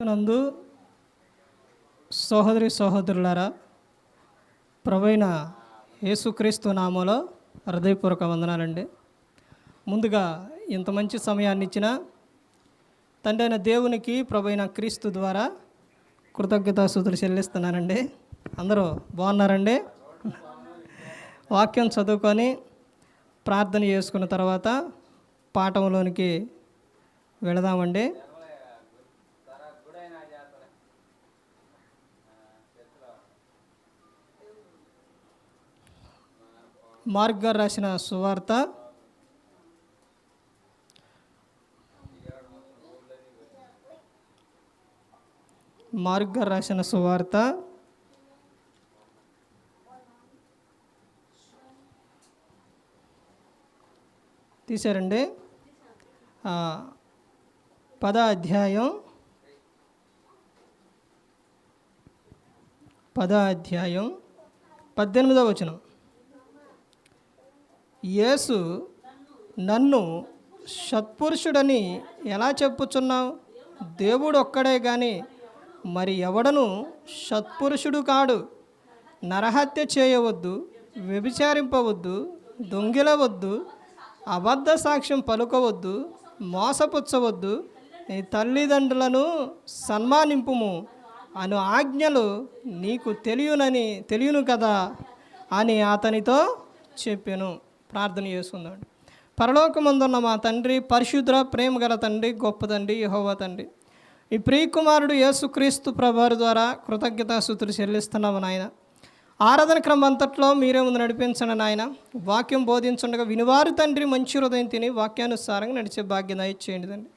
నందు సహోదరి సహోదరులారా, ప్రభువైన యేసుక్రీస్తు నామములో హృదయపూర్వక వందనాలండి. ముందుగా ఇంత మంచి సమయాన్ని ఇచ్చిన తండ్రి అయిన దేవునికి ప్రభువైన క్రీస్తు ద్వారా కృతజ్ఞతాస్తుతులు చెల్లిస్తున్నానండి. అందరూ బాగున్నారండి? వాక్యం చదువుకొని ప్రార్థన చేసుకున్న తర్వాత పాఠంలోనికి వెళదామండి. మార్క్ గారు రాసిన సువార్త 10వ అధ్యాయం 18వ వచనం. యేసు, నన్ను సత్పురుషుడని ఎలా చెప్పుచున్నావు? దేవుడు ఒక్కడే గాని మరి ఎవడను సత్పురుషుడు కాడు. నరహత్య చేయవద్దు, వ్యభిచారింపవద్దు, దొంగిలవద్దు, అబద్ధ సాక్ష్యం పలుకవద్దు, మోసపుచ్చవద్దు, నీ తల్లిదండ్రులను సన్మానింపుము అను ఆజ్ఞలు నీకు తెలియను కదా అని అతనితో చెప్పాను. ప్రార్థన చేసుకుందాం. పరలోకమందున్న మా తండ్రి, పరిశుద్ధ ప్రేమ గల తండ్రి, గొప్ప తండ్రి, యెహోవా తండ్రి, ఈ ప్రియకుమారుడు యేసుక్రీస్తు ప్రభువారి ద్వారా కృతజ్ఞతాస్తుతులు చెల్లిస్తున్నాము నాయన. ఆరాధన క్రమం అంతట్లో మీరే ముందు నడిపించండి నాయన. వాక్యం బోధించుండగా వినివారు తండ్రి మంచి హృదయం తిని వాక్యానుసారంగా నడిచే భాగ్యం దయచేయండి తండ్రి.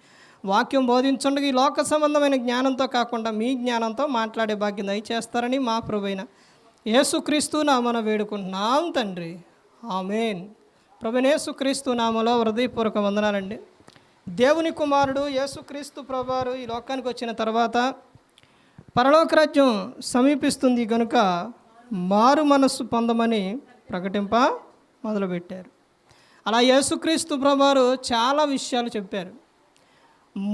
వాక్యం బోధించుండగా ఈ లోక సంబంధమైన జ్ఞానంతో కాకుండా మీ జ్ఞానంతో మాట్లాడే భాగ్యం దయచేస్తారని మా ప్రభువైన యేసుక్రీస్తు నామమున వేడుకుంటున్నాం తండ్రి, ఆమేన్. ప్రభువైన యేసుక్రీస్తు నామములో హృదయపూర్వక వందనాలండి. దేవుని కుమారుడు యేసుక్రీస్తు ప్రభువారు ఈ లోకానికి వచ్చిన తర్వాత పరలోక రాజ్యం సమీపిస్తుంది కనుక మారు మనస్సు పొందమని ప్రకటింప మొదలుపెట్టారు. అలా యేసుక్రీస్తు ప్రభువారు చాలా విషయాలు చెప్పారు.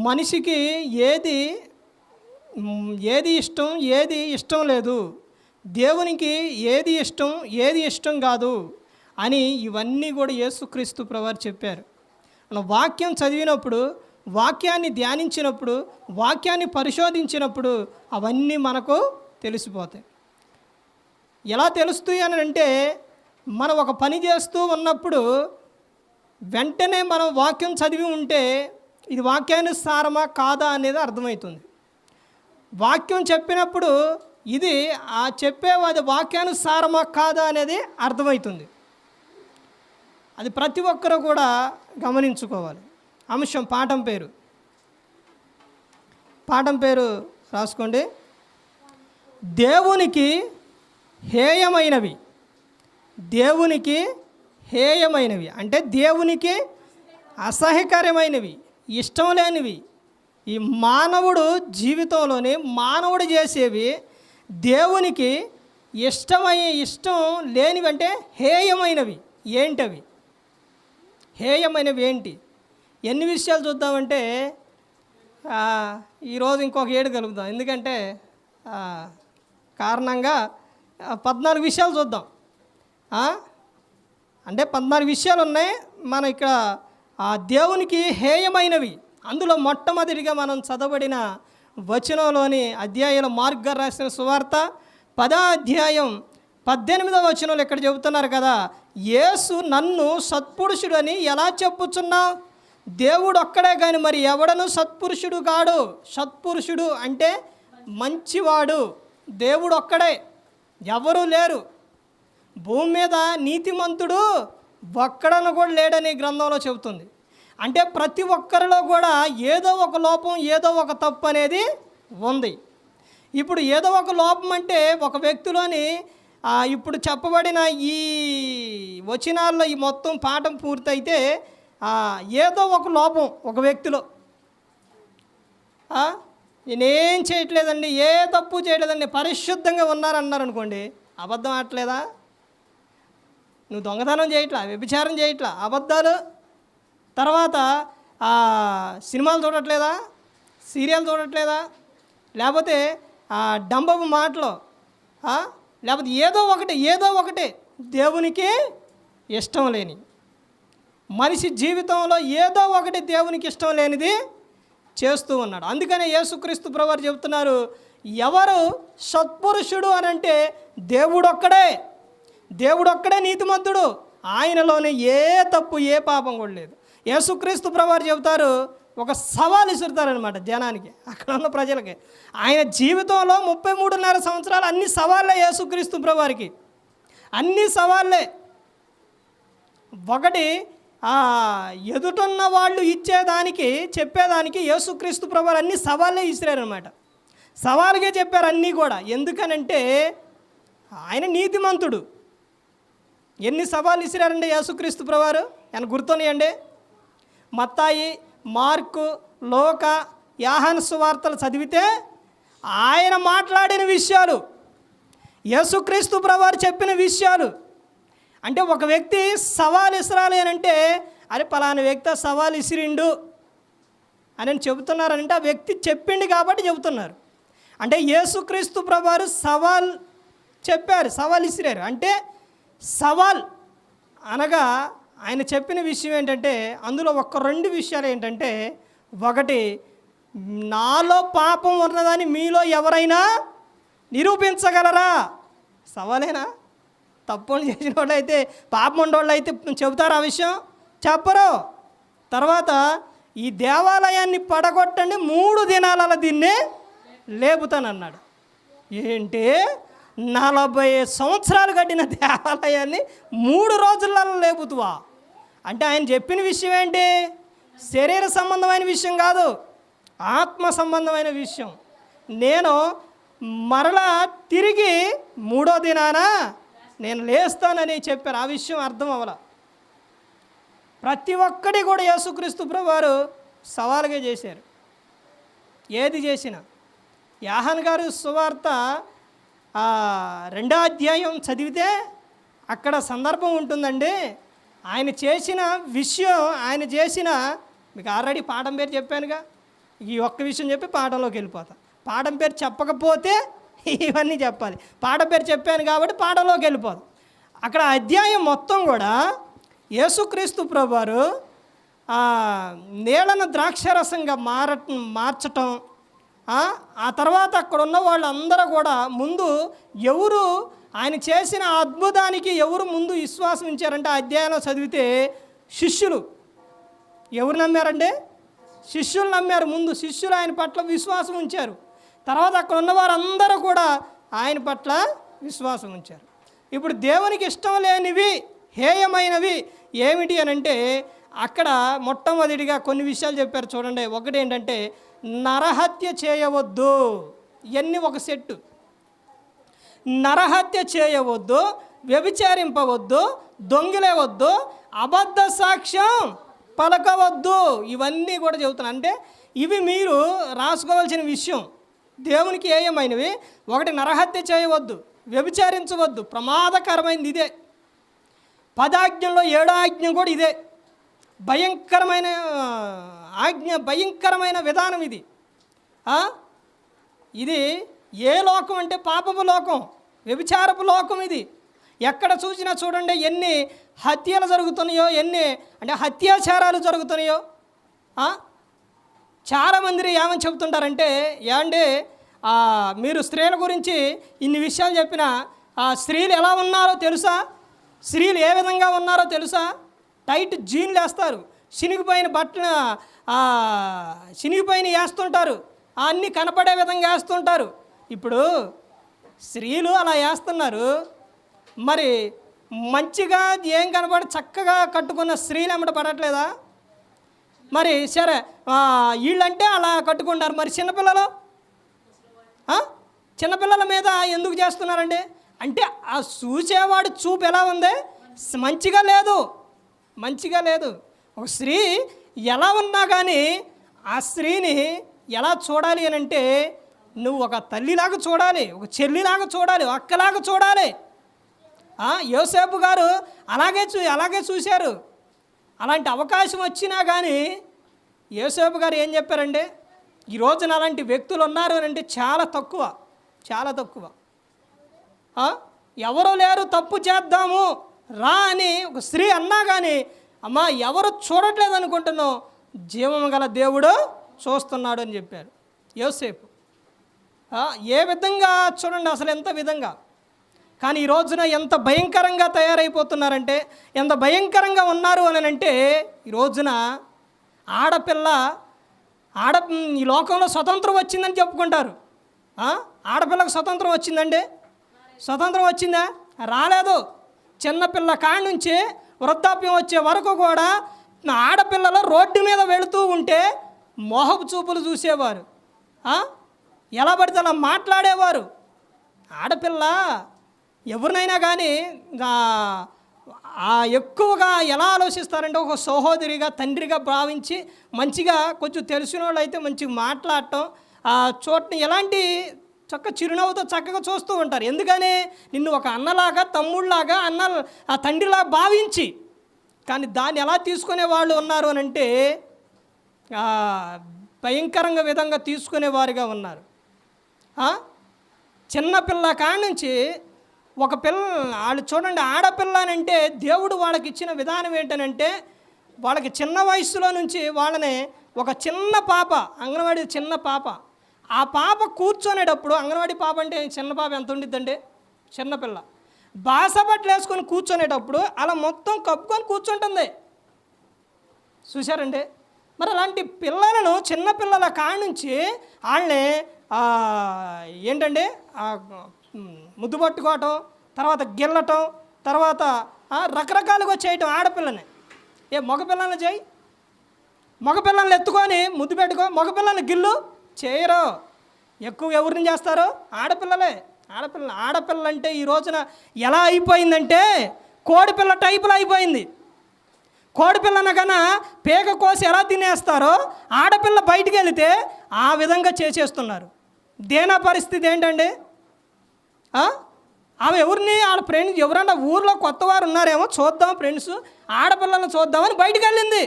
మనిషికి ఏది ఇష్టం, ఏది ఇష్టం లేదు, దేవునికి ఏది ఇష్టం కాదు అని ఇవన్నీ కూడా యేసుక్రీస్తు ప్రభువారు చెప్పారు. అలా వాక్యం చదివినప్పుడు, వాక్యాన్ని ధ్యానించినప్పుడు, వాక్యాన్ని పరిశోధించినప్పుడు అవన్నీ మనకు తెలిసిపోతాయి. ఎలా తెలుస్తాయి అని అంటే, మనం ఒక పని చేస్తూ ఉన్నప్పుడు వెంటనే మనం వాక్యం చదివి ఉంటే ఇది వాక్యానుసారమా కాదా అనేది అర్థమవుతుంది. వాక్యం చెప్పినప్పుడు ఇది చెప్పేవాది వాక్యానుసారమా కాదా అనేది అర్థమవుతుంది. అది ప్రతి ఒక్కరూ కూడా గమనించుకోవాలి. అంశం పాఠం పేరు రాసుకోండి. దేవునికి హేయమైనవి అంటే దేవునికి అసహ్యకరమైనవి, ఇష్టం లేనివి, ఈ మానవుడు జీవితంలోని మానవుడు చేసేవి దేవునికి ఇష్టం లేనివి అంటే హేయమైనవి. ఏంటవి? హేయమైనవి ఏంటి? ఎన్ని విషయాలు చూద్దామంటే ఈరోజు ఇంకొక 7 కలుపుదాం. ఎందుకంటే కారణంగా 14 విషయాలు చూద్దాం. అంటే 14 విషయాలు ఉన్నాయి. మనం ఇక్కడ దేవునికి హేయమైనవి, అందులో మొట్టమొదటిగా మనం చదవబడిన వచనంలోని అధ్యాయంలో మార్క్ గారు రాసిన సువార్త 10వ అధ్యాయం 18వ వచనంలో ఇక్కడ చెబుతున్నారు కదా, యేసు, నన్ను సత్పురుషుడు అని ఎలా చెప్పుచున్నావు? దేవుడు ఒక్కడే కానీ మరి ఎవడను సత్పురుషుడు కాడు. సత్పురుషుడు అంటే మంచివాడు. దేవుడు ఒక్కడే, ఎవరూ లేరు. భూమి మీద నీతిమంతుడు ఒక్కడను కూడా లేడని గ్రంథంలో చెబుతుంది. అంటే ప్రతి ఒక్కరిలో కూడా ఏదో ఒక లోపం, ఏదో ఒక తప్పు అనేది ఉంది. ఇప్పుడు ఏదో ఒక లోపం అంటే ఒక వ్యక్తిలోని ఇప్పుడు చెప్పబడిన ఈ వచనాల్లో ఈ మొత్తం పాఠం పూర్తయితే ఏదో ఒక లోపం ఒక వ్యక్తిలో, నేనేం చేయట్లేదండి, ఏ తప్పు చేయలేదండి, పరిశుద్ధంగా ఉన్నారన్నారనుకోండి, అబద్ధం ఆడట్లేదా? నువ్వు దొంగతనం చేయట్లా, వ్యభిచారం చేయట్లా, అబద్ధాలు. తర్వాత సినిమాలు చూడట్లేదా, సీరియల్ చూడట్లేదా, లేకపోతే డంబపు మాటలు, లేకపోతే ఏదో ఒకటి దేవునికి ఇష్టం లేని మనిషి జీవితంలో ఏదో ఒకటి దేవునికి ఇష్టం లేనిది చేస్తూ ఉన్నాడు. అందుకనే యేసుక్రీస్తు ప్రభువారు చెబుతున్నారు, ఎవరు సత్పురుషుడు అని అంటే దేవుడొక్కడే నీతిమంతుడు, ఆయనలోనే ఏ తప్పు ఏ పాపం కూడా లేదు. యేసుక్రీస్తు ప్రభువారు చెబుతారు, ఒక సవాల్ ఇసురుతారనమాట జనానికి, అక్కడ ఉన్న ప్రజలకి. ఆయన జీవితంలో 33.5 సంవత్సరాలు అన్ని సవాళ్ళే యేసుక్రీస్తు ప్రభువారికి, అన్ని సవాళ్ళే. ఒకటి ఎదుటున్న వాళ్ళు చెప్పేదానికి యేసుక్రీస్తు ప్రభువారు అన్ని సవాళ్ళే ఇసిరారనమాట. సవాలుగా చెప్పారు అన్నీ కూడా. ఎందుకనంటే ఆయన నీతిమంతుడు. ఎన్ని సవాళ్ళు ఇసిరారండి యేసుక్రీస్తు ప్రభువారు? ఆయన గుర్తున్నాయండి. మత్తాయి, మార్కు, లోక, యోహాను సువార్తలు చదివితే ఆయన మాట్లాడిన విషయాలు, యేసుక్రీస్తు ప్రభువారు చెప్పిన విషయాలు. అంటే ఒక వ్యక్తి సవాలు ఇసరాలి అని అంటే, అరే పలానా వ్యక్తి సవాలు ఇసిరిండు అని చెబుతున్నారంటే ఆ వ్యక్తి చెప్పిండు కాబట్టి చెబుతున్నారు. అంటే యేసుక్రీస్తు ప్రభువారు సవాల్ చెప్పారు, సవాల్ ఇసిరారు. అంటే సవాల్ అనగా ఆయన చెప్పిన విషయం ఏంటంటే, అందులో ఒక 2 విషయాలు ఏంటంటే, ఒకటి, నాలో పాపం ఉన్నదని మీలో ఎవరైనా నిరూపించగలరా? సవాలేనా? తప్పులు చేసిన వాళ్ళు అయితే, పాపం ఉండేవాళ్ళు అయితే చెబుతారు ఆ విషయం? చెప్పరు. తర్వాత, ఈ దేవాలయాన్ని పడగొట్టండి, 3 దినాలలో దీన్ని లేపుతానన్నాడు. ఏంటి, 40 సంవత్సరాలు కట్టిన దేవాలయాన్ని 3 రోజులలో లేపుతువా? అంటే ఆయన చెప్పిన విషయం ఏంటి? శరీర సంబంధమైన విషయం కాదు, ఆత్మ సంబంధమైన విషయం. నేను మరలా తిరిగి 3వ దినాన నేను లేస్తానని చెప్పాను. ఆ విషయం అర్థం అవ్వాల. ప్రతి ఒక్కటి కూడా యేసుక్రీస్తు ప్రభువారు సవాలుగా చేశారు. ఏది చేసినా. యోహాను గారు సువార్త 2వ అధ్యాయం చదివితే అక్కడ సందర్భం ఉంటుందండి. ఆయన చేసిన విషయం, మీకు ఆల్రెడీ పాఠం పేరు చెప్పానుగా, ఈ ఒక్క విషయం చెప్పి పాఠంలోకి వెళ్ళిపోతా. పాఠం పేరు చెప్పకపోతే ఇవన్నీ చెప్పాలి. పాఠం పేరు చెప్పాను కాబట్టి పాఠంలోకి వెళ్ళిపోదు. అక్కడ అధ్యాయం మొత్తం కూడా యేసుక్రీస్తు ప్రభువారు నీళ్ళను ద్రాక్షరసంగా మార్చటం, ఆ తర్వాత అక్కడ ఉన్న వాళ్ళందరూ కూడా ముందు ఎవరు ఆయన చేసిన అద్భుతానికి ఎవరు ముందు విశ్వాసం ఉంచారంటే, ఆ అధ్యాయంలో చదివితే శిష్యులు. ఎవరు నమ్మారంటే? శిష్యులు నమ్మారు. ముందు శిష్యులు ఆయన పట్ల విశ్వాసం ఉంచారు. తర్వాత అక్కడ ఉన్న వారందరూ కూడా ఆయన పట్ల విశ్వాసం ఉంచారు. ఇప్పుడు దేవునికి ఇష్టం లేనివి, హేయమైనవి ఏమిటి అని అంటే, అక్కడ మొట్టమొదటిగా కొన్ని విషయాలు చెప్పారు చూడండి. ఒకటి ఏంటంటే, నరహత్య చేయవద్దు. ఇవన్నీ ఒక సెట్టు. నరహత్య చేయవద్దు, వ్యభిచారింపవద్దు, దొంగిలేవద్దు, అబద్ధ సాక్ష్యం పలకవద్దు. ఇవన్నీ కూడా చెబుతున్నాను. అంటే ఇవి మీరు రాసుకోవాల్సిన విషయం. దేవునికి ఏమైనవి? ఒకటి, నరహత్య చేయవద్దు, వ్యభిచారించవద్దు, ప్రమాదకరమైనది ఇదే. 10 ఆజ్ఞల్లో 7వ ఆజ్ఞ కూడా ఇదే. భయంకరమైన ఆజ్ఞ, భయంకరమైన విధానం ఇది. ఇది ఏ లోకం అంటే పాపపు లోకం, వ్యభిచారపు లోకం ఇది. ఎక్కడ చూసినా చూడండి ఎన్ని హత్యలు జరుగుతున్నాయో, ఎన్ని అంటే అత్యాచారాలు జరుగుతున్నాయో. చాలామంది ఏమని చెబుతుంటారంటే, ఏమండి మీరు స్త్రీల గురించి ఇన్ని విషయాలు చెప్పినా స్త్రీలు ఎలా ఉన్నారో తెలుసా? స్త్రీలు ఏ విధంగా ఉన్నారో తెలుసా? టైట్ జీన్లు వేస్తారు, చినిగిపోయిన బట్టలు చినిగిపోయిన వేస్తుంటారు, అన్నీ కనపడే విధంగా వేస్తుంటారు. ఇప్పుడు స్త్రీలు అలా వేస్తున్నారు, మరి మంచిగా ఏం కనపడి చక్కగా కట్టుకున్న స్త్రీలు ఎమ్మట పడట్లేదా? మరి సరే వీళ్ళంటే అలా కట్టుకుంటారు. మరి చిన్నపిల్లల మీద ఎందుకు చేస్తున్నారండి? అంటే ఆ చూసేవాడు చూపు ఎలా ఉంది? మంచిగా లేదు. ఒక స్త్రీ ఎలా ఉన్నా కానీ ఆ స్త్రీని ఎలా చూడాలి అని అంటే, నువ్వు ఒక తల్లిలాగా చూడాలి, ఒక చెల్లిలాగా చూడాలి, అక్కలాగా చూడాలి. యోసేపు గారు అలాగే చూశారు. అలాంటి అవకాశం వచ్చినా కానీ యోసేపు గారు ఏం చెప్పారండి? ఈ రోజున అలాంటి వ్యక్తులు ఉన్నారు అని అంటే చాలా తక్కువ, చాలా తక్కువ. ఎవరు లేరు తప్పు చేద్దాము రా అని ఒక స్త్రీ అన్నా కానీ, అమ్మా ఎవరు చూడట్లేదు అనుకుంటున్నావు, జీవము గల దేవుడు చూస్తున్నాడు అని చెప్పారు యోసేపు. ఏ విధంగా చూడండి, అసలు ఎంత విధంగా. కానీ ఈ రోజున ఎంత భయంకరంగా తయారైపోతున్నారంటే, ఎంత భయంకరంగా ఉన్నారు అని అంటే, ఈ రోజున ఆడపిల్ల ఈ లోకంలో స్వతంత్రం వచ్చిందని చెప్పుకుంటారు. ఆడపిల్లకు స్వతంత్రం వచ్చిందండి? స్వతంత్రం వచ్చిందా? రాలేదు. చిన్నపిల్ల కాడి నుంచి వృద్ధాప్యం వచ్చే వరకు కూడా ఆడపిల్లలు రోడ్డు మీద వెళుతూ ఉంటే మోహపు చూపులు చూసేవారు, ఎలా పడితే అలా మాట్లాడేవారు. ఆడపిల్ల ఎవరినైనా కానీ ఎక్కువగా ఎలా ఆలోచిస్తారంటే, ఒక సహోదరిగా తండ్రిగా భావించి మంచిగా కొంచెం తెలిసిన వాళ్ళు అయితే మంచిగా మాట్లాడటం, చూడటం, ఎలాంటి చిరునవ్వుతో చక్కగా చూస్తూ ఉంటారు. ఎందుకని? నిన్ను ఒక అన్నలాగా తమ్ముళ్ళలాగా తండ్రిలాగా భావించి. కానీ దాన్ని ఎలా తీసుకునే వాళ్ళు ఉన్నారు అని అంటే భయంకరంగా విధంగా తీసుకునేవారుగా ఉన్నారు. చిన్నపిల్ల కాడి నుంచి ఒక వాళ్ళు చూడండి, ఆడపిల్ల అని అంటే దేవుడు వాళ్ళకి ఇచ్చిన విధానం ఏంటనంటే, వాళ్ళకి చిన్న వయసులో నుంచి వాళ్ళని ఒక చిన్న పాప, అంగన్వాడీ చిన్న పాప, ఆ పాప కూర్చొనేటప్పుడు, అంగన్వాడీ పాప అంటే చిన్న పాప ఎంత ఉండిద్దండి, చిన్నపిల్ల బాసబట్టలు వేసుకొని కూర్చొనేటప్పుడు అలా మొత్తం కప్పుకొని కూర్చుంటుంది. చూశారండి? మరి అలాంటి పిల్లలను, చిన్నపిల్లల కాడి నుంచి వాళ్ళని ఏంటంటే ముద్దు పట్టుకోవటం, తర్వాత గిల్లటం, తర్వాత రకరకాలుగా చేయటం ఆడపిల్లని. మగపిల్లల్ని చేయి, మగపిల్లల్ని ఎత్తుకొని ముద్దు పెట్టుకో, మగపిల్లల్ని గిల్లు చేయరు. ఎక్కువ ఎవరిని చేస్తారు? ఆడపిల్లలే. ఆడపిల్ల అంటే ఈ రోజున ఎలా అయిపోయిందంటే కోడిపిల్ల టైపులో అయిపోయింది. కోడిపిల్లన కన్నా పేక కోసి ఎలా తినేస్తారో ఆడపిల్ల బయటికి వెళితే ఆ విధంగా చేసేస్తున్నారు. దేనా పరిస్థితి ఏంటండి? ఆమె ఎవరిని, వాళ్ళ ఫ్రెండ్స్ ఎవరన్నా ఊర్లో కొత్త వారు ఉన్నారేమో చూద్దాం, ఫ్రెండ్స్ ఆడపిల్లలను చూద్దామని బయటికి వెళ్ళింది.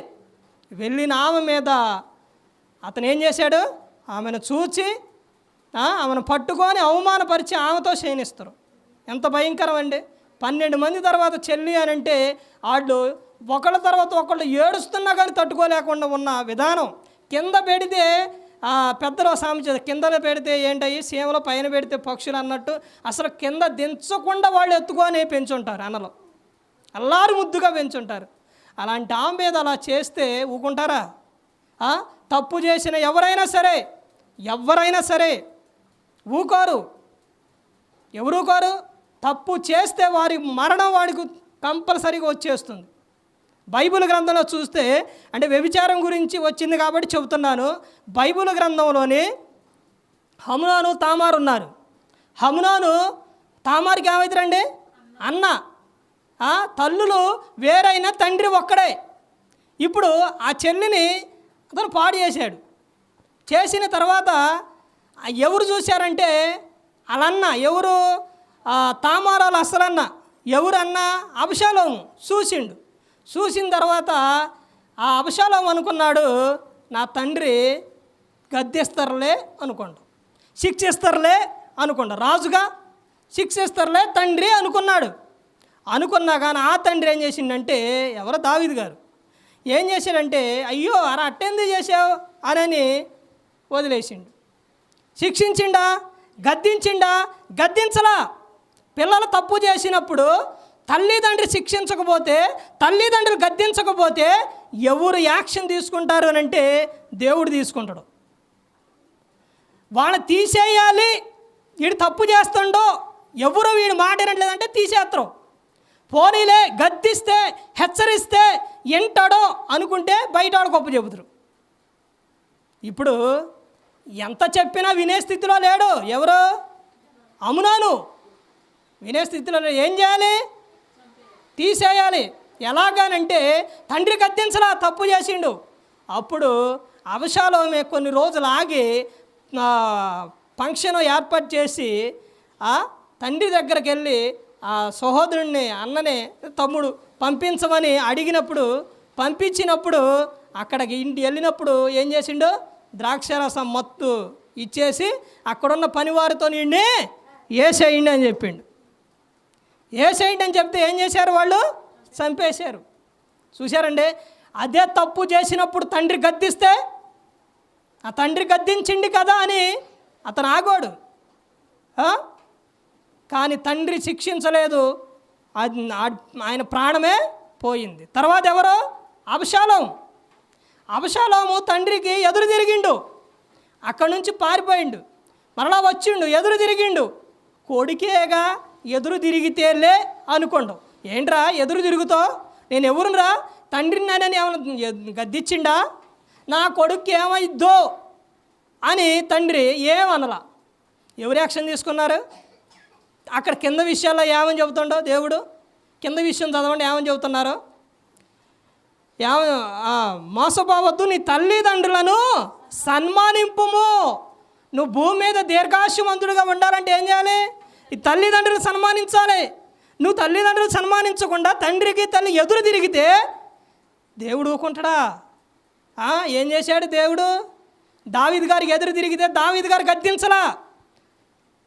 వెళ్ళిన ఆమె మీద అతను ఏం చేశాడు? ఆమెను చూచి ఆమెను పట్టుకొని అవమానపరిచి ఆమెతో శయనిస్తారు. ఎంత భయంకరం అండి! 12 మంది తర్వాత చెల్లి అని అంటే వాళ్ళు ఒకళ్ళ తర్వాత ఒకళ్ళు ఏడుస్తున్నా కానీ తట్టుకోలేకుండా ఉన్న విధానం. కింద పెడితే పెద్దలో సామెత, కిందలో పెడితే ఏంటయ్యి సీమలో, పైన పెడితే పక్షులు అన్నట్టు అసలు కింద దించకుండా వాళ్ళు ఎత్తుకొని పెంచుంటారు. అన్నలో అల్లారు ముద్దుగా పెంచుంటారు. అలాంటి ఆమె మీద అలా చేస్తే ఊకుంటారా? తప్పు చేసిన ఎవరైనా సరే ఊకోరు. ఎవరు కోరు? తప్పు చేస్తే వారి మరణం వాడికి కంపల్సరీగా వచ్చేస్తుంది. బైబిల్ గ్రంథంలో చూస్తే, అంటే వ్యభిచారం గురించి వచ్చింది కాబట్టి చెబుతున్నాను. బైబిల్ గ్రంథంలోని హమ్నాను, తామారు ఉన్నారు. హమ్నాను తామారుకి ఏమవుతారండి? అన్న. తల్లులు వేరైన తండ్రి ఒక్కడే. ఇప్పుడు ఆ చెల్లిని అతను పాడు చేశాడు. చేసిన తర్వాత ఎవరు చూశారంటే వాళ్ళన్న, ఎవరు? తామారాలు అసలన్న. ఎవరన్నా? అబ్షాలోము చూసిండు. చూసిన తర్వాత ఆ అబ్షాలోము అనుకున్నాడు, నా తండ్రి గద్దిస్తారులే అనుకోండు, శిక్షిస్తారులే అనుకోండు, రాజుగా శిక్షిస్తారులే తండ్రి అనుకున్నాడు. అనుకున్నా కానీ ఆ తండ్రి ఏం చేసిండంటే, ఎవరో దావీదు గారు ఏం చేశాడంటే, అయ్యో అలా అట్టెంది చేసావు అని వదిలేసిండు. శిక్షించిండా? గద్దించిండా? గద్దించలా. పిల్లలు తప్పు చేసినప్పుడు తల్లిదండ్రి శిక్షించకపోతే, తల్లిదండ్రులు గద్దించకపోతే ఎవరు యాక్షన్ తీసుకుంటారు అని అంటే దేవుడు తీసుకుంటాడు. వాళ్ళని తీసేయాలి, వీడు తప్పు చేస్తుండో, ఎవరు వీడు మాట వినట్లేదంటే తీసేస్తారు. పోనీలే గద్దిస్తే, హెచ్చరిస్తే ఎంటాడో అనుకుంటే బయట వాడు గొప్ప చెబుతారు. ఇప్పుడు ఎంత చెప్పినా వినే స్థితిలో లేడు. ఎవరు? అమ్నోను వినే స్థితిలో లేడు. ఏం చేయాలి? తీసేయాలి. ఎలాగానంటే తండ్రి గద్దించలా, తప్పు చేసిండు. అప్పుడు అబ్షాలోమే కొన్ని రోజులు ఆగి ఫంక్షన్ ఏర్పాటు చేసి తండ్రి దగ్గరికి వెళ్ళి ఆ సహోదరుణ్ణి, అన్ననే, తమ్ముడు పంపించమని అడిగినప్పుడు, పంపించినప్పుడు అక్కడికి ఇంటి వెళ్ళినప్పుడు ఏం చేసిండు? ద్రాక్షరసం మత్తు ఇచ్చేసి అక్కడున్న పనివారితో నిండి వేసేయండి అని చెప్పిండు. వేసేయండి అని చెప్తే ఏం చేశారు? వాళ్ళు చంపేశారు. చూశారండి, అదే తప్పు చేసినప్పుడు తండ్రి గద్దిస్తే ఆ తండ్రి గద్దించిండి కదా అని అతను ఆగోడు. కానీ తండ్రి శిక్షించలేదు, ఆయన ప్రాణమే పోయింది. తర్వాత ఎవరో? అబషాలోము తండ్రికి ఎదురు తిరిగిండు, అక్కడి నుంచి పారిపోయిండు, మరలా వచ్చిండు, ఎదురు తిరిగిండు. కొడుకేగా ఎదురు తిరిగితేలే అనుకోండు. ఏంట్రా ఎదురు తిరుగుతావు? నేను ఎవరురా? తండ్రిని నాయనని ఏమైనా గద్దిచ్చిండా? నా కొడుకు ఏమైద్దో అని తండ్రి ఏమనలా. ఎవరు యాక్షన్ తీసుకున్నారు? అక్కడ కింద విషయాల్లో ఏమని చెబుతుండో దేవుడు, కింద విషయం చదవండి ఏమని చెబుతున్నారు. మోసపోవద్దు, నీ తల్లిదండ్రులను సన్మానింపుము. నువ్వు భూమి మీద దీర్ఘాయుమంతుడిగా ఉండాలంటే ఏం చేయాలి? ఈ తల్లిదండ్రులు సన్మానించాలి. నువ్వు తల్లిదండ్రులు సన్మానించకుండా తండ్రికి తల్లి ఎదురు తిరిగితే దేవుడు ఊరుకుంటాడా? ఏం చేశాడు దేవుడు? దావీదు గారికి ఎదురు తిరిగితే దావీదు గారు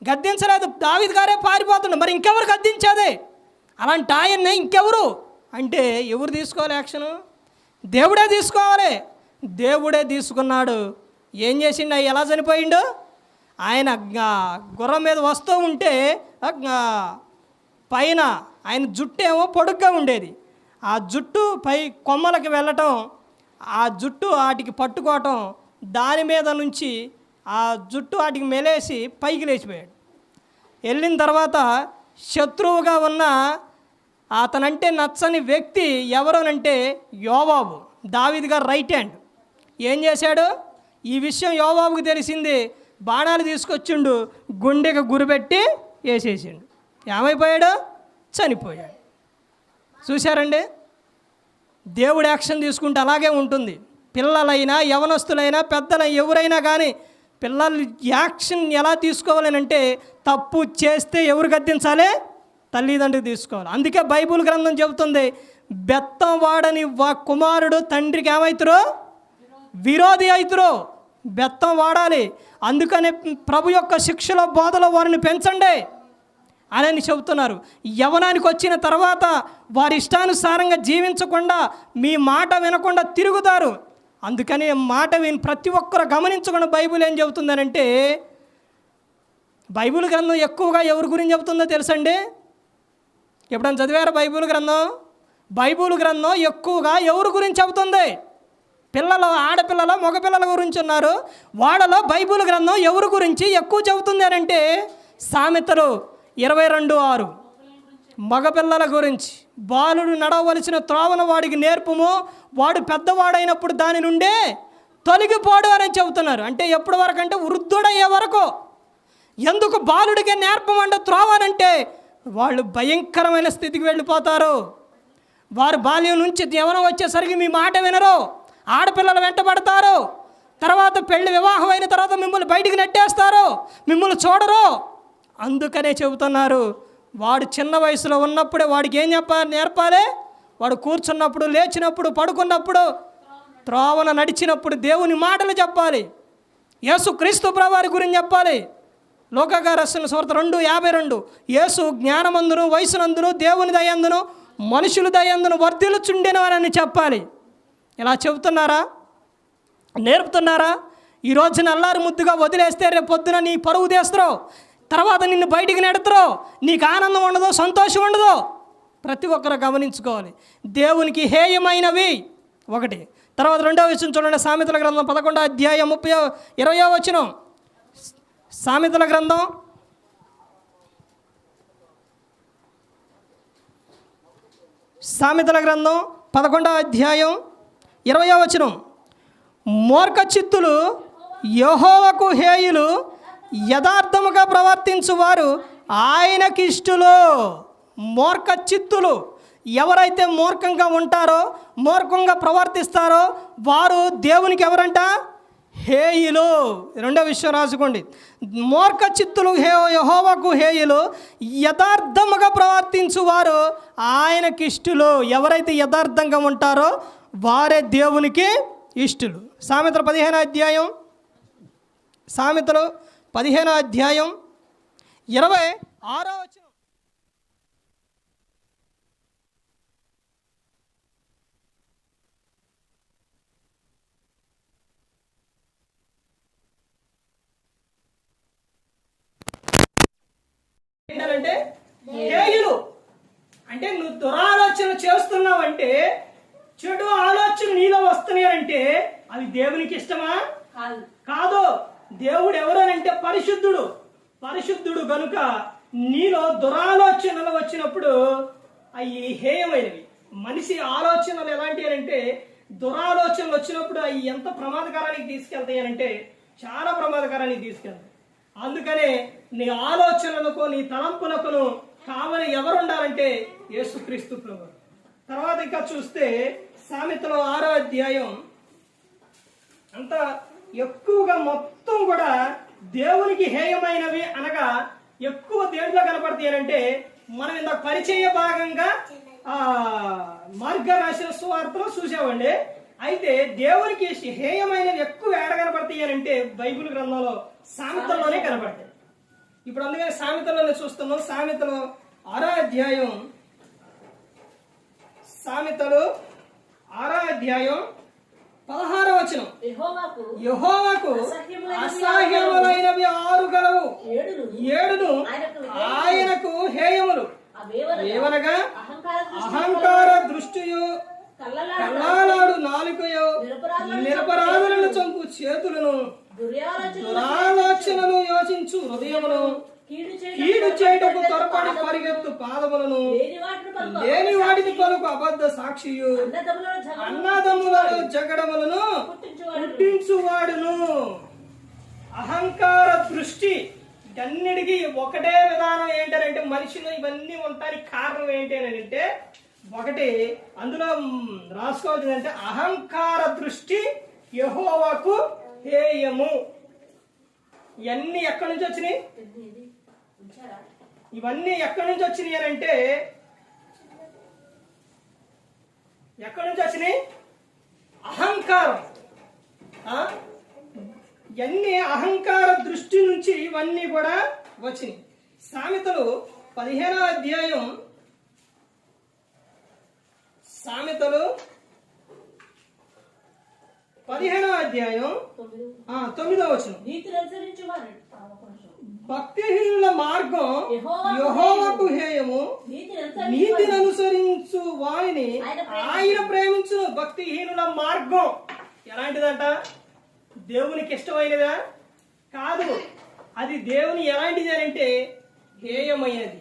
గద్దించలేదు, దావీదు గారే పారిపోతుండే. మరి ఇంకెవరు గద్దించేది? అలాంటి ఆయన్నే ఇంకెవరు అంటే ఎవరు తీసుకోవాలి యాక్షను? దేవుడే తీసుకోవాలి. దేవుడే తీసుకున్నాడు. ఏం చేసిండు? ఎలా చనిపోయిండు? ఆయన గుర్రం మీద వస్తూ ఉంటే పైన ఆయన జుట్టు ఏమో పొడుగ్గా ఉండేది. ఆ జుట్టు పై కొమ్మలకి వెళ్ళటం, ఆ జుట్టు వాటికి పట్టుకోవటం, దాని మీద నుంచి ఆ జుట్టు వాటికి మెలేసి పైకి లేచిపోయాడు. వెళ్ళిన తర్వాత శత్రువుగా ఉన్న అతనంటే నచ్చని వ్యక్తి ఎవరోనంటే యోవాబు, దావీదు గారు రైట్ హ్యాండ్. ఏం చేశాడు? ఈ విషయం యోవాబుకి తెలిసింది. బాణాలు తీసుకొచ్చిండు, గుండెకి గురిపెట్టి వేసేసిండు. ఏమైపోయాడు? చనిపోయాడు. చూశారండి, దేవుడు యాక్షన్ తీసుకుంటే అలాగే ఉంటుంది. పిల్లలైనా యవనస్తులైనా పెద్దలైనా ఎవరైనా కానీ పిల్లలు యాక్షన్ ఎలా తీసుకోవాలనంటే తప్పు చేస్తే ఎవరు గద్దించాలి? తల్లిదండ్రులు తీసుకోవాలి. అందుకే బైబిల్ గ్రంథం చెబుతుంది, బెత్తం వాడని కుమారుడు తండ్రికి ఏమవుతారో? విరోధి అవుతారో. బెత్తం వాడాలి. అందుకనే ప్రభు యొక్క శిక్షలో బోధలో వారిని పెంచండి అని చెబుతున్నారు. యవనానికి వచ్చిన తర్వాత వారి ఇష్టానుసారంగా జీవించకుండా మీ మాట వినకుండా తిరుగుతారు. అందుకని మాట విని ప్రతి ఒక్కరు గమనించకుండా బైబిల్ ఏం చెబుతుందనంటే, బైబిల్ గ్రంథం ఎక్కువగా ఎవరి గురించి చెబుతుందో తెలుసండి? ఎప్పుడైనా చదివారా బైబిల్ గ్రంథం? బైబిల్ గ్రంథం ఎక్కువగా ఎవరి గురించి చెబుతుంది? పిల్లలు, ఆడపిల్లల, మగపిల్లల గురించి ఉన్నారు. వాళ్ళలో బైబిల్ గ్రంథం ఎవరి గురించి ఎక్కువ చెబుతుంది అంటే సామెతలు 22:6 మగపిల్లల గురించి. బాలుడు నడవలసిన త్రోవను వాడికి నేర్పుము, వాడు పెద్దవాడైనప్పుడు దాని నుండే తొలగిపోడు అని చెబుతున్నారు. అంటే ఎప్పటి వరకు అంటే వృద్ధుడయ్యే వరకు. ఎందుకు బాలుడికి నేర్పమంటే త్రోవనంటే వాళ్ళు భయంకరమైన స్థితికి వెళ్ళిపోతారు. వారు బాల్యం నుంచి యవ్వనం వచ్చేసరికి మీ మాట వినరు, ఆడపిల్లలు వెంటబడతారు. తర్వాత పెళ్లి వివాహం అయిన తర్వాత మిమ్మల్ని బయటికి నెట్టేస్తారు, మిమ్మల్ని చూడరు. అందుకనే చెబుతున్నారు, వాడు చిన్న వయసులో ఉన్నప్పుడే వాడికి ఏం నేర్పాలి? వాడు కూర్చున్నప్పుడు, లేచినప్పుడు, పడుకున్నప్పుడు, త్రోవన నడిచినప్పుడు దేవుని మాటలు చెప్పాలి. యేసు క్రీస్తు ప్రభువారి గురించి చెప్పాలి. లోకగా రాసిన సువార్త 2:52 యేసు జ్ఞానమందును, వయసునందును, దేవుని దయందును, మనుషుల దయందును వర్ధిల్లుచుండెను అని చెప్పాలి. ఇలా చెబుతున్నారా? నేర్పుతున్నారా? ఈ రోజున అల్లారు ముద్దుగా వదిలేస్తే రేపు పొద్దున నీ పరువు తీస్తారో, తర్వాత నిన్ను బయటికి నెడతారో, నీకు ఆనందం ఉండదో, సంతోషం ఉండదో. ప్రతి ఒక్కరు గమనించుకోవాలి. దేవునికి హేయమైనవి ఒకటి. తర్వాత 2వ వచనం చూడండి, సామెతల గ్రంథం 11:20 వచనం. సామెతల గ్రంథం 11:20 వచనం. మూర్ఖ చిత్తులు యెహోవాకు హేయులు, యథార్థముగా ప్రవర్తించువారు ఆయనకి ఇష్టలు. మూర్ఖ చిత్తులు ఎవరైతే మూర్ఖంగా ఉంటారో, మూర్ఖంగా ప్రవర్తిస్తారో వారు దేవునికి ఎవరంట? హేయులు. 2వ విషయం రాసుకోండి. మూర్ఖ చిత్తులు యెహోవాకు హేయులు, యథార్థముగా ప్రవర్తించువారు ఆయనకి ఇష్టలు. ఎవరైతే యథార్థంగా ఉంటారో వారే దేవునికి ఇష్టలు. సామెతలు 15వ అధ్యాయం సామెతలు 15వ అధ్యాయం 26వ వచనం. ఏంటంటే హేయులు అంటే నువ్వు దురాలోచనలు చేస్తున్నావంటే, చెడు ఆలోచనలు నీలో వస్తున్నాయంటే అవి దేవునికి ఇష్టమా? కాదు. దేవుడు ఎవరనంటే పరిశుద్ధుడు. పరిశుద్ధుడు గనుక నీలో దురాలోచనలు వచ్చినప్పుడు అవి హేయమైనవి. మనిషి ఆలోచనలు ఎలాంటివి అంటే, దురాలోచనలు వచ్చినప్పుడు అవి ఎంత ప్రమాదకరానికి తీసుకెళ్తాయి అంటే చాలా ప్రమాదకరానికి తీసుకెళ్తాయి. అందుకనే నీ ఆలోచనలకు నీ తలంపులకు కావలి ఎవరు ఉండాలంటే యేసుక్రీస్తు ప్రభు. తర్వాత ఇంకా చూస్తే సామెతలు 6వ అధ్యాయం అంత ఎక్కువగా మొత్తం కూడా దేవునికి హేయమైనవి అనగా ఎక్కువ దేంట్లో కనపడతాయి అంటే, మనం ఇంత పరిచయ భాగంగా మార్గ రాసిన సువార్తలో చూసామండి. అయితే దేవునికి హేయమైనవి ఎక్కువ ఏడ కనపడతాయి అంటే బైబిల్ గ్రంథంలో సామెతల్లోనే కనపడతాయి. ఇప్పుడు అందుకని సామెతల్లోనే చూస్తున్నాం. సామెతలు 6వ అధ్యాయం, సామెతలు 6వ అధ్యాయం 16వ వచనం. యెహోవాకు అసహ్యములైనవి 6 గలవు, 7 ఆయనకు హేయములు. ఏవనగా అహంకార దృష్టియు, కల్లాలాడు నాలుకయు, నిరపరాధులను చంపు చేతులను, దురాలోచనలు యోచించు హృదయమును, కీడు చేయుటకు త్వరపడి పరిగెత్తు పాదములను, లేని వాటిని పలుకు అబద్ధ సాక్షియు, అన్నదమ్ములను జగడములను పుట్టించువాడును. అహంకార దృష్టి అన్నిటికీ ఒకటే విధానం ఏంటంటే, మనిషిలో ఇవన్నీ ఉండటానికి కారణం ఏంటి అని అంటే, ఒకటి అందులో రాసుకోవాల్సింది అంటే అహంకార దృష్టి యెహోవాకు హేయము. ఇవన్నీ ఎక్కడి నుంచి వచ్చినాయి? ఇవన్నీ ఎక్కడి నుంచి వచ్చినాయి అని అంటే, ఎక్కడి నుంచి వచ్చినాయి? అహంకారం. ఇవన్నీ అహంకార దృష్టి నుంచి ఇవన్నీ కూడా వచ్చినాయి. సామెతలు 15వ అధ్యాయం, సామెతలు 15వ అధ్యాయం 9వ వచనం. భక్తిహీనుల మార్గం యెహోవాకు హేయము, నీతిని అనుసరించు వారిని ఆయన ప్రేమించును. భక్తిహీనుల మార్గం ఎలాంటిదంట? దేవునికి ఇష్టమైనదా? కాదు. అది దేవుని ఎలాంటిది అంటే హేయమైనది.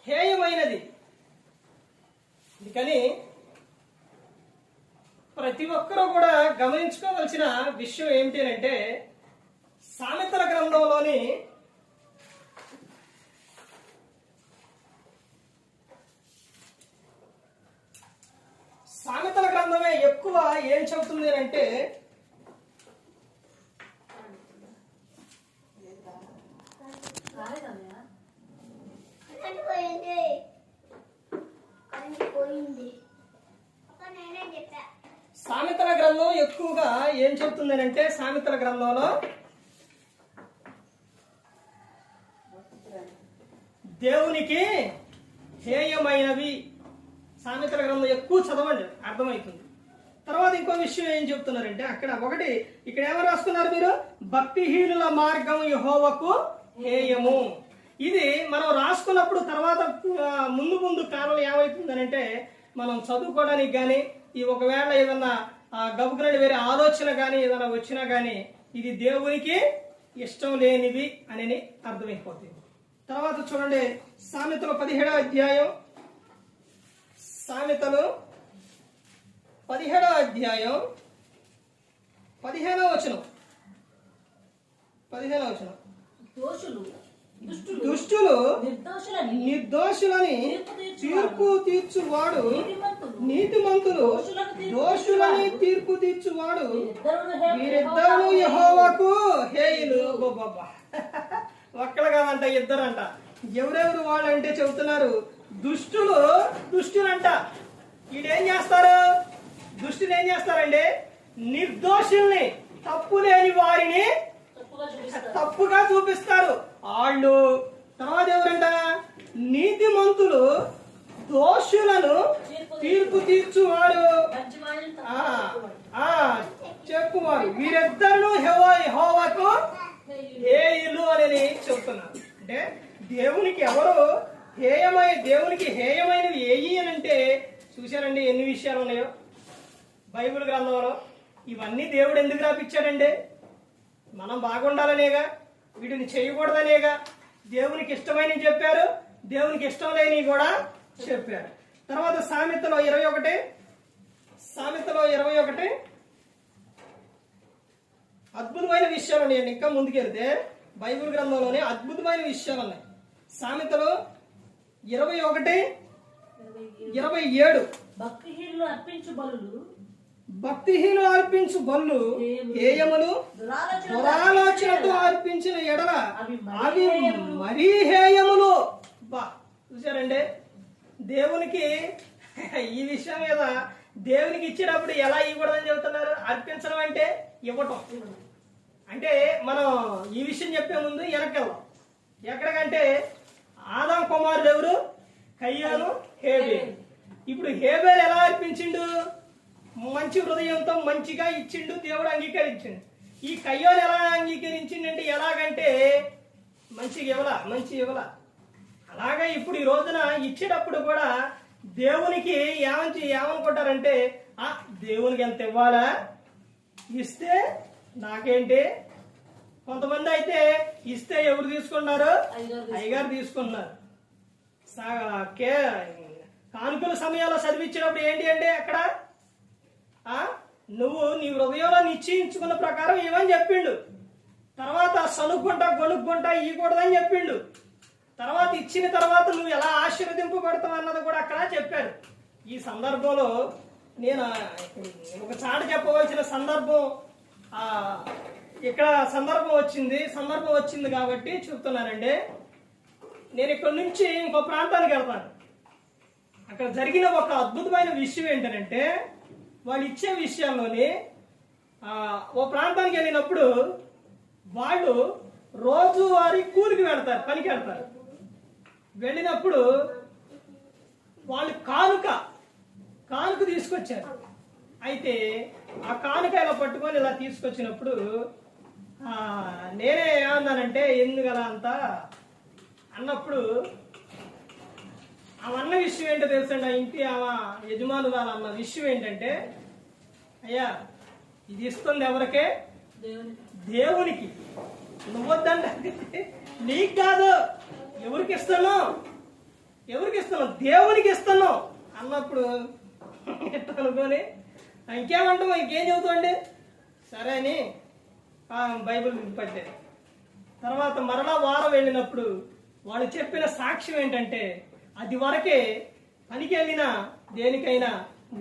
హేయమైనది. అందుకని ప్రతి ఒక్కరూ కూడా గమనించుకోవాల్సిన విషయం ఏమిటి అంటే, సామెతల గ్రంథంలోని సామెతల గ్రంథమే ఎక్కువ ఏం చెబుతుంది అంటే, సామెతల గ్రంథం ఎక్కువగా ఏం చెబుతుంది అంటే, సామెతల గ్రంథంలో దేవునికి హేయమైనవి సామెతల గ్రంథం ఎక్కువ చదవండి, అర్థమవుతుంది. తర్వాత ఇంకో విషయం ఏం చెప్తున్నారంటే, అక్కడ ఒకటి ఇక్కడ ఏమో రాస్తున్నారు మీరు, భక్తిహీనుల మార్గం యెహోవాకు హేయము. ఇది మనం రాసుకున్నప్పుడు తర్వాత ముందు ముందు కాలంలో ఏమవుతుందనంటే, మనం చదువుకోవడానికి కానీ ఈ ఒకవేళ ఏదన్నా గబుకులని వేరే ఆలోచన కానీ ఏదైనా వచ్చినా కానీ ఇది దేవునికి ఇష్టం లేనిది అని అర్థమైపోతుంది. తర్వాత చూడండి, సామెతలు 17వ అధ్యాయం, సామెతలు 17వ అధ్యాయం 15వ వచనం. 15వ వచనం. దుష్టులు నిర్దోషులని తీర్పు తీర్చువాడు, నీతిమంతులు దోషులని తీర్పు తీర్చువాడు, వీరిద్దరూ యెహోవాకు హేయులు. ఒక్కలు కాదంట, ఇద్దరంట. ఎవరెవరు వాళ్ళు అంటే చెబుతున్నారు, దుష్టులంట. వీడేం చేస్తారు? దుష్టులు ఏం చేస్తారండి? నిర్దోషుల్ని తప్పు లేని వారిని తప్పుగా చూపిస్తారు. వాళ్ళు తర్వాత ఎవరంట? నీతిమంతులు దోషులను తీర్పు తీర్చువారు చెప్పువారు వీరిద్దరు యెహోవాకు హేయులు అని చెప్తున్నారు. అంటే దేవునికి ఎవరు దేవునికి హేయమైనవి ఏయి అని అంటే చూశారండి ఎన్ని విషయాలు ఉన్నాయో బైబిల్ గ్రంథంలో. ఇవన్నీ దేవుడు ఎందుకు రాపిచ్చాడండి? మనం బాగుండాలనేగా, వీటిని చేయకూడదనేగా. దేవునికి ఇష్టమైనవి చెప్పారు, దేవునికి ఇష్టం లేనివి కూడా చెప్పారు. తర్వాత సామెతలో 21 అద్భుతమైన విషయాలు ఉన్నాయి. ఇంకా ముందుకెళ్తే బైబిల్ గ్రంథంలోనే అద్భుతమైన విషయాలు ఉన్నాయి. సామెతలో 21:27 భక్తిహీనులు అర్పించు బలులు హేయములు, దురాలోచనతో అర్పించిన ఎడల అవి మరీ హేయములు. చూసారండి దేవునికి ఈ విషయం మీద దేవునికి ఇచ్చేటప్పుడు ఎలా ఇవ్వకూడదని చెబుతున్నారు. అర్పించడం అంటే ఇవ్వటం. అంటే మనం ఈ విషయం చెప్పే ముందు వెనకెళ్దాం. ఎక్కడికంటే ఆదాం కుమారుడు ఎవరు? కయ్యాను, హేబేలు. ఇప్పుడు హేబేలు ఎలా అర్పించిండు? మంచి హృదయంతో మంచిగా ఇచ్చిండు, దేవుడు అంగీకరించిండు. ఈ కయ్యోను ఎలా అంగీకరించిండంటే ఎలాగంటే మంచి ఇవ్వల. అలాగే ఇప్పుడు ఈ రోజున ఇచ్చేటప్పుడు కూడా దేవునికి ఏమనుకుంటారంటే దేవునికి ఎంత ఇవ్వాలా, ఇస్తే నాకేంటి. కొంతమంది అయితే ఇస్తే ఎవరు తీసుకున్నారు? అయ్యగారు తీసుకున్నారు. కానుకల సమయాల్లో చదివించినప్పుడు ఏంటి అంటే అక్కడ నువ్వు నీ హృదయంలో నిశ్చయించుకున్న ప్రకారం ఏమని చెప్పిండు. తర్వాత సనుక్కుంటా గొనుక్కుంటా ఇవ్వకూడదని చెప్పిండు. తర్వాత ఇచ్చిన తర్వాత నువ్వు ఎలా ఆశీర్వదింపబడతావు అన్నది కూడా అక్కడ చెప్పాడు. ఈ సందర్భంలో నేను ఒక చాట చెప్పవలసిన సందర్భం ఇక్కడ సందర్భం వచ్చింది కాబట్టి చెప్తున్నానండి. నేను ఇక్కడ నుంచి ఇంకో ప్రాంతానికి వెళ్తాను. అక్కడ జరిగిన ఒక అద్భుతమైన విషయం ఏంటంటే వాళ్ళు ఇచ్చే విషయాల్లోని ఓ ప్రాంతానికి వెళ్ళినప్పుడు వాళ్ళు రోజువారీ కూలికి వెళ్తారు, పనికి వెళ్తారు. వెళ్ళినప్పుడు వాళ్ళు కానుక తీసుకొచ్చారు. అయితే ఆ కానుక ఇలా పట్టుకొని ఇలా తీసుకొచ్చినప్పుడు నేనే ఏమన్నానంటే ఎందుకలా అంతా అన్నప్పుడు ఆమె అన్న విషయం ఏంటో తెలుసండి. ఆ ఇంటి ఆమె యజమానురాలు అన్న విషయం ఏంటంటే అయ్యా ఇది ఇస్తుంది ఎవరికే? దేవునికి. నువ్వొద్దంటే నీకు కాదు, ఎవరికి ఇస్తాను? దేవునికి ఇస్తాను అన్నప్పుడు అనుకొని ఇంకేమంటావు, ఇంకేం చెబుతాండి. సరే అని బైబిల్ పట్టే తర్వాత మరలా వారం వెళ్ళినప్పుడు వాళ్ళు చెప్పిన సాక్ష్యం ఏంటంటే అది వరకే పనికి వెళ్ళినా దేనికైనా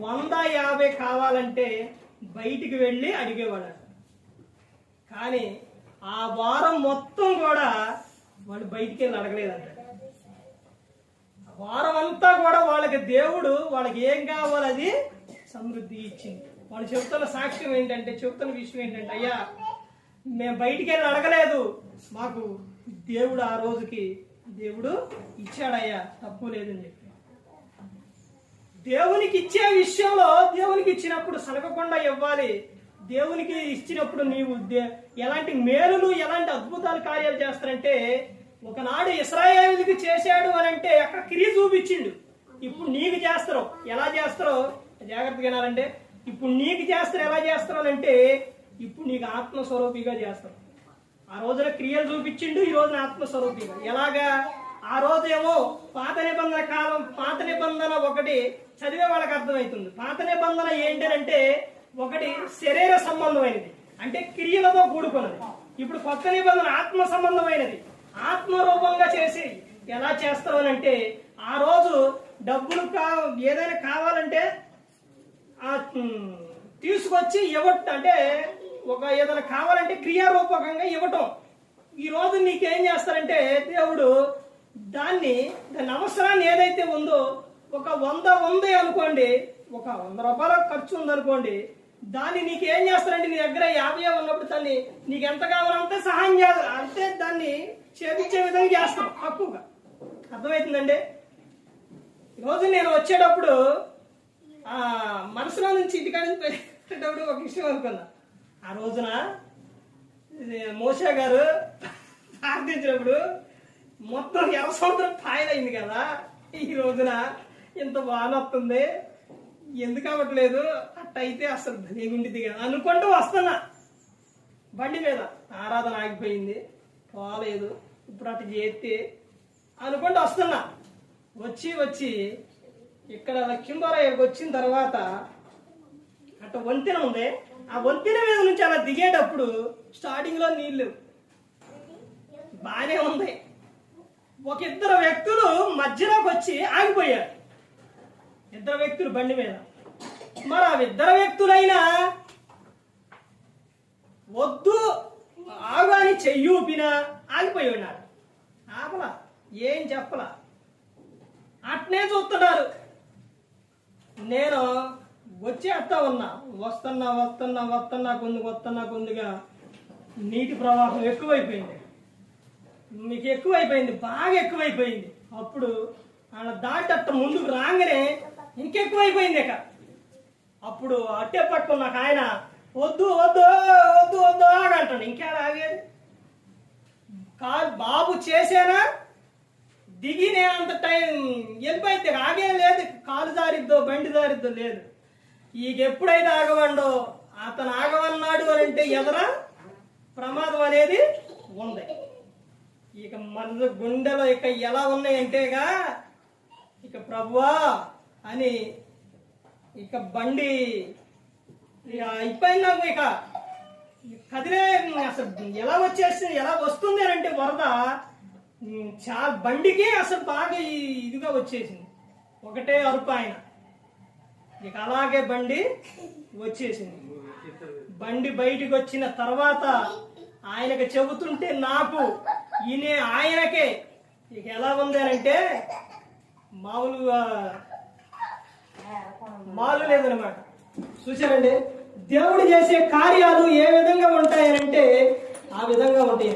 150 కావాలంటే బయటికి వెళ్ళి అడిగేవాడు. కానీ ఆ వారం మొత్తం కూడా వాళ్ళు బయటికి వెళ్ళి అడగలేదంట. వారం అంతా కూడా వాళ్ళకి దేవుడు వాళ్ళకి ఏం కావాలో అది సమృద్ధి ఇచ్చింది. వాళ్ళు చెబుతున్న సాక్ష్యం ఏంటంటే, చెబుతున్న విషయం ఏంటంటే అయ్యా మేము బయటికి వెళ్ళి అడగలేదు, మాకు దేవుడు ఆ రోజుకి దేవుడు ఇచ్చాడయ్యా, తప్పు లేదని చెప్పి. దేవునికి ఇచ్చే విషయంలో దేవునికి ఇచ్చినప్పుడు సనగకుండా ఇవ్వాలి. దేవునికి ఇచ్చినప్పుడు నీవు ఎలాంటి మేలులు ఎలాంటి అద్భుతాలు కార్యాలు చేస్తారంటే ఒకనాడు ఇశ్రాయేలుకి చేశాడు అని అంటే అక్కడ క్రియ చూపించిండు. ఇప్పుడు నీకు చేస్తారు, ఎలా చేస్తారో జాగ్రత్తగా వినాలంటే ఇప్పుడు నీకు చేస్తారు ఎలా చేస్తారు అంటే ఇప్పుడు నీకు ఆత్మస్వరూపిగా చేస్తారు. ఆ రోజున క్రియలు చూపించిండు, ఈ రోజున ఆత్మస్వరూపిగా. ఎలాగా? ఆ రోజేమో పాత నిబంధన ఒకటి చదివే వాళ్ళకి అర్థమవుతుంది. పాత నిబంధన ఏంటంటే ఒకటి శరీర సంబంధమైనది, అంటే క్రియలతో కూడుకున్నది. ఇప్పుడు కొత్త నిబంధన ఆత్మ సంబంధమైనది, ఆత్మరూపంగా చేసి ఎలా చేస్తామనంటే ఆ రోజు డబ్బులు ఏదైనా కావాలంటే తీసుకొచ్చి ఇవ్వటం, అంటే ఏదైనా కావాలంటే క్రియారూపకంగా ఇవ్వటం. ఈ రోజు నీకేం చేస్తారంటే దేవుడు దాని అవసరాన్ని ఏదైతే ఉందో ఒక 100 ఉంది అనుకోండి, ఒక 100 రూపాయల ఖర్చు ఉందనుకోండి, దాన్ని నీకేం చేస్తారంటే నీ దగ్గర 50 ఉన్నప్పుడు దాన్ని నీకు ఎంత కావాలంటే సహాయం చేయాలి, అంటే దాన్ని చేపించే విధంగా చేస్తాం తక్కువగా. అర్థమవుతుందండి? ఈరోజు నేను వచ్చేటప్పుడు మనసులో నుంచి ఇంటికాడ నుంచి వెళ్ళేటప్పుడు ఒక విషయం అనుకున్నా. ఆ రోజున మోషే గారు ప్రార్థించినప్పుడు మొత్తం ఎర్ర సముద్రం పాయలైంది కదా, ఈ రోజున ఇంత వాన వస్తుంది ఎందుకు అవ్వట్లేదు, అట్టయితే అసలు భలేగుండిద్ది కదా అనుకుంటూ వస్తున్నా. బండి మీద ఆరాధన ఆగిపోయింది, పోలేదు, ఇప్పుడు అటు చేస్తే అనుకుంటూ వస్తున్నా. వచ్చి ఇక్కడ లక్ష్మీబారాయకి వచ్చిన తర్వాత అటు వంతెన ఉంది, ఆ వంతెన మీద నుంచి అలా దిగేటప్పుడు స్టార్టింగ్లో నీళ్ళు బాగానే ఉంది. ఒక 2 వ్యక్తులు మధ్యలోకి వచ్చి ఆగిపోయారు. 2 వ్యక్తులు బండి మీద. మరి ఆ 2 వ్యక్తులైనా వద్దు ఆగు అని చెయ్యూపినా ఆగిపోయి ఉన్నారు. ఆపలా, ఏం చెప్పలా, అట్నే చూస్తున్నారు. నేను వచ్చేస్తా ఉన్నా, వస్తున్నా కొద్దిగా నీటి ప్రవాహం ఎక్కువైపోయింది, మీకు ఎక్కువైపోయింది, బాగా ఎక్కువైపోయింది. అప్పుడు అలా దాటి అట్ట ముందుకు రాగానే ఇంకెక్కువైపోయింది. ఇక అప్పుడు అట్టే పట్టుకున్న ఆయన వద్దు అని అంటాడు. ఇంకేడా ఆగేది? బాబు చేసేనా దిగి నేను అంత టైం వెళ్ళిపోయితే ఆగే లేదు, కాలు జారిద్దో బండి జారిద్దో లేదు. ఈగ ఎప్పుడైతే ఆగవండో అతను ఆగవన్నాడు అని అంటే ఎదరా ప్రమాదం అనేది ఉంది. ఇక మన గుండెలో ఇక ఎలా ఉన్నాయంటేగా ఇక ప్రభువా అని ఇక బండి అయిపోయింది. నాకు ఇక కదిలే అసలు ఎలా వస్తుంది అని అంటే వరద చాలా బండికి అసలు బాగా ఇదిగా వచ్చేసింది. ఒకటే అరుపు ఆయన. ఇక అలాగే బండి వచ్చేసింది. బండి బయటికి వచ్చిన తర్వాత ఆయనకి చెబుతుంటే నాకు ఆయనకే ఇక ఎలా ఉంది అని అంటే మాలు లేదనమాట. చూసారండి, దేవుడు చేసే కార్యాలు ఏ విధంగా ఉంటాయనంటే ఆ విధంగా ఉంటాయి.